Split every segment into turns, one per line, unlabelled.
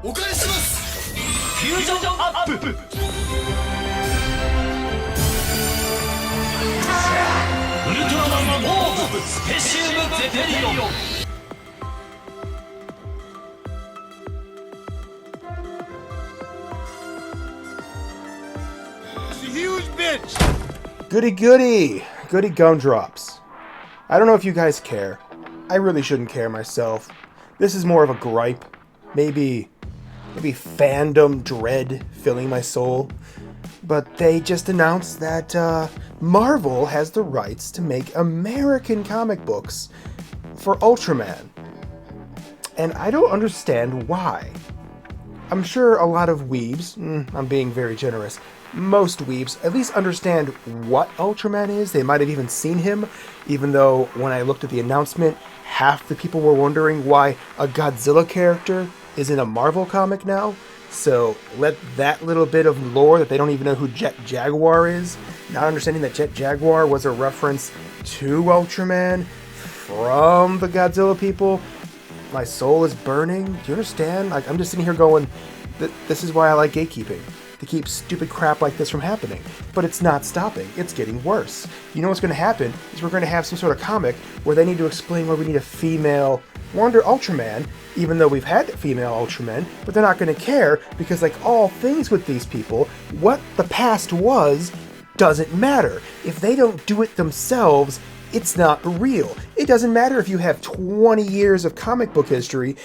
お返しします。
フュージョンアップ。ウルトラマンオーブスペシウムゼペリオン。
Goody goody! Goody gumdrops. I don't know if you guys care. I really shouldn't care myself. This is more of a gripe. Maybe fandom dread filling my soul. But they just announced that Marvel has the rights to make American comic books for Ultraman. And I don't understand why. I'm sure a lot of weebs, I'm being very generous, most weebs at least understand what Ultraman is. They might have even seen him, even though when I looked at the announcement, half the people were wondering why a Godzilla character is in a Marvel comic now. So let that little bit of lore that they don't even know who Jet Jaguar is, not understanding that Jet Jaguar was a reference to Ultraman from the Godzilla people. My soul is burning. Do you understand? Like, I'm just sitting here going, this is why I like gatekeeping. To keep stupid crap like this from happening. But it's not stopping. It's getting worse. You know what's going to happen is we're going to have some sort of comic where they need to explain why we need a female Wonder Ultraman, even though we've had female Ultraman, but they're not going to care because, like all things with these people, what the past was doesn't matter. If they don't do it themselves, it's not real. It doesn't matter if you have 20 years of comic book history.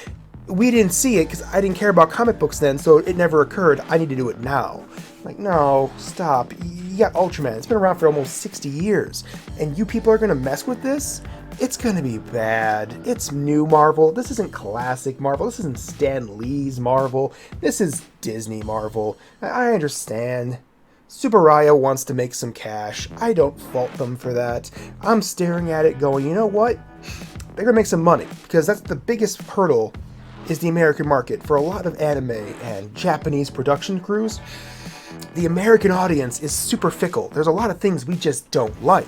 We didn't see it because I didn't care about comic books then, so it never occurred. I need to do it now. Like, no, stop. You got Ultraman. It's been around for almost 60 years. And you people are going to mess with this? It's going to be bad. It's new Marvel. This isn't classic Marvel. This isn't Stan Lee's Marvel. This is Disney Marvel. I understand. Subaraya wants to make some cash. I don't fault them for that. I'm staring at it going, you know what? They're going to make some money because that's the biggest hurdle is the American market. For a lot of anime and Japanese production crews, the American audience is super fickle. There's a lot of things we just don't like.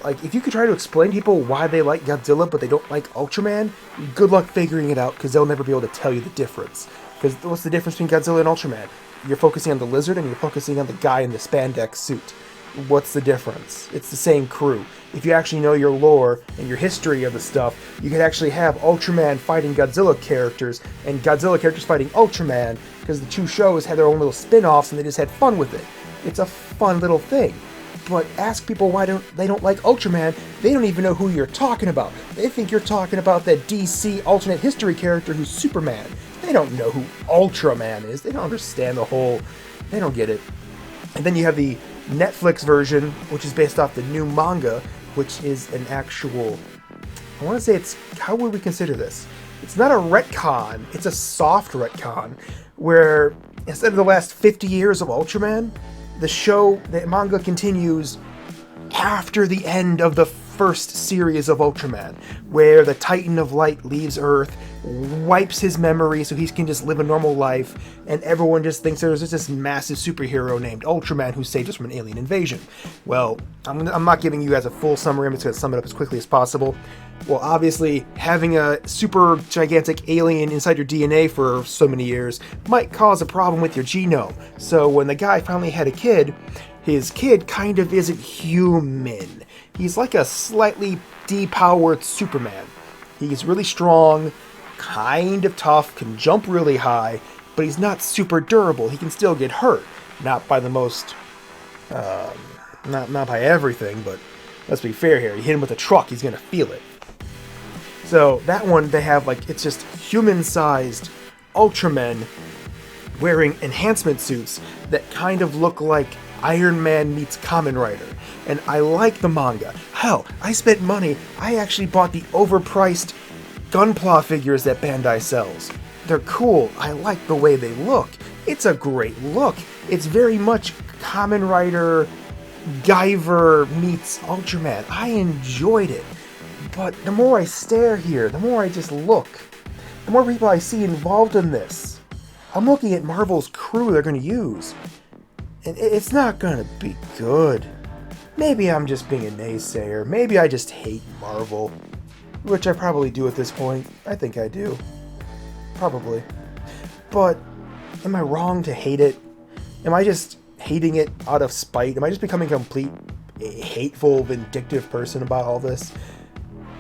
Like, if you could try to explain to people why they like Godzilla but they don't like Ultraman, good luck figuring it out because they'll never be able to tell you the difference. Because what's the difference between Godzilla and Ultraman? You're focusing on the lizard and you're focusing on the guy in the spandex suit. What's the difference? It's the same crew. If you actually know your lore and your history of the stuff, you could actually have Ultraman fighting Godzilla characters and Godzilla characters fighting Ultraman because the two shows had their own little spin-offs and they just had fun with it. It's a fun little thing. But ask people why they don't like Ultraman, they don't even know who you're talking about. They think you're talking about that DC alternate history character who's Superman. They don't know who Ultraman is. They don't understand they don't get it. And then you have the Netflix version, which is based off the new manga, which is an actual, I want to say it's, how would we consider this? It's not a retcon, it's a soft retcon, where instead of the last 50 years of Ultraman, the manga continues after the end of the first series of Ultraman, where the Titan of Light leaves Earth, wipes his memory so he can just live a normal life, and everyone just thinks there's just this massive superhero named Ultraman who saved us from an alien invasion. Well, I'm not giving you guys a full summary, I'm just going to sum it up as quickly as possible. Well, obviously, having a super gigantic alien inside your DNA for so many years might cause a problem with your genome. So when the guy finally had a kid, his kid kind of isn't human. He's like a slightly depowered Superman. He's really strong, kind of tough, can jump really high, but he's not super durable. He can still get hurt. Not by the most, not by everything, but let's be fair here. You hit him with a truck, he's gonna feel it. So that one, they have like, it's just human-sized Ultramen wearing enhancement suits that kind of look like Iron Man meets Kamen Rider. And I like the manga. Hell, I spent money. I actually bought the overpriced Gunpla figures that Bandai sells. They're cool. I like the way they look. It's a great look. It's very much Kamen Rider, Guyver meets Ultraman. I enjoyed it. But the more I stare here, the more I just look, the more people I see involved in this. I'm looking at Marvel's crew they're going to use. And it's not going to be good. Maybe I'm just being a naysayer. Maybe I just hate Marvel. Which I probably do at this point. I think I do. Probably. But am I wrong to hate it? Am I just hating it out of spite? Am I just becoming a complete hateful, vindictive person about all this?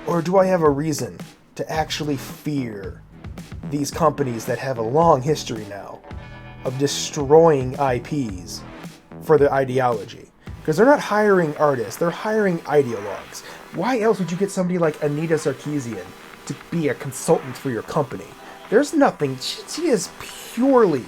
Or do I have a reason to actually fear these companies that have a long history now of destroying IPs for their ideology? Because they're not hiring artists, they're hiring ideologues. Why else would you get somebody like Anita Sarkeesian to be a consultant for your company? There's nothing, she is purely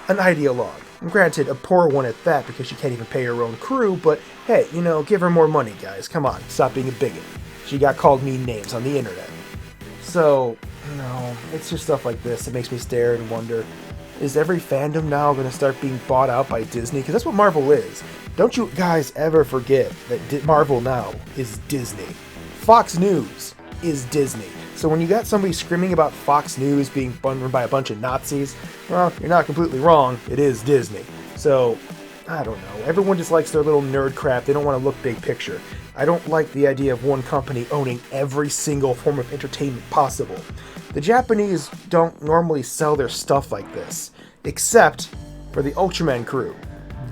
an ideologue. And granted, a poor one at that, because she can't even pay her own crew, but hey, you know, give her more money, guys. Come on, stop being a bigot. She got called mean names on the internet. So, no, it's just stuff like this that makes me stare and wonder, is every fandom now going to start being bought out by Disney? Because that's what Marvel is. Don't you guys ever forget that Marvel now is Disney. Fox News is Disney. So when you got somebody screaming about Fox News being run by a bunch of Nazis, well, you're not completely wrong. It is Disney. So, I don't know. Everyone just likes their little nerd crap. They don't want to look big picture. I don't like the idea of one company owning every single form of entertainment possible. The Japanese don't normally sell their stuff like this, except for the Ultraman crew.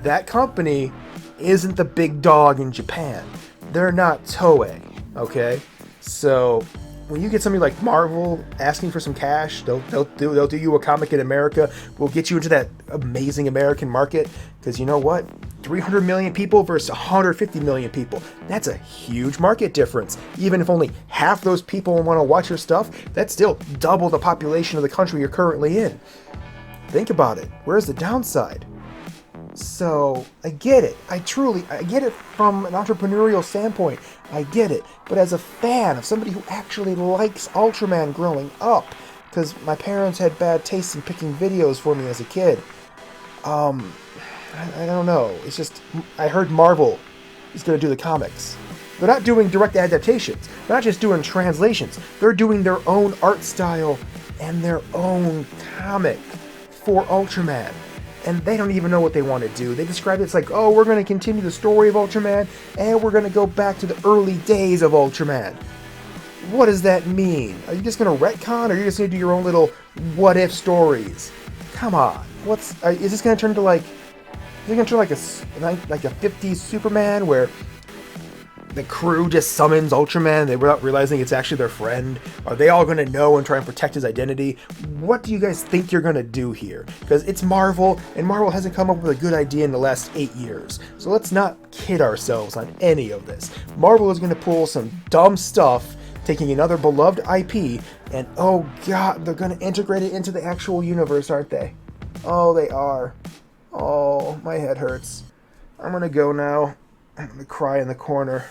That company isn't the big dog in Japan. They're not Toei, okay? So when you get somebody like Marvel asking for some cash, they'll do you a comic in America. We'll get you into that amazing American market, because you know what? 300 million people versus 150 million people. That's a huge market difference. Even if only half those people want to watch your stuff, that's still double the population of the country you're currently in. Think about it. Where's the downside? So, I get it. I get it from an entrepreneurial standpoint. I get it. But as a fan, of somebody who actually likes Ultraman growing up, because my parents had bad taste in picking videos for me as a kid, I don't know. It's just, I heard Marvel is going to do the comics. They're not doing direct adaptations. They're not just doing translations. They're doing their own art style and their own comic for Ultraman. And they don't even know what they want to do. They describe it as like, oh, we're going to continue the story of Ultraman, and we're going to go back to the early days of Ultraman. What does that mean? Are you just going to retcon, or are you just going to do your own little what-if stories? Come on. Is this going to turn into like... Is it going to turn like a 50s Superman where the crew just summons Ultraman without realizing it's actually their friend? Are they all going to know and try and protect his identity? What do you guys think you're going to do here? Because it's Marvel, and Marvel hasn't come up with a good idea in the last 8 years. So let's not kid ourselves on any of this. Marvel is going to pull some dumb stuff, taking another beloved IP, and oh god, they're going to integrate it into the actual universe, aren't they? Oh, they are. Oh, my head hurts. I'm gonna go now. I'm gonna cry in the corner.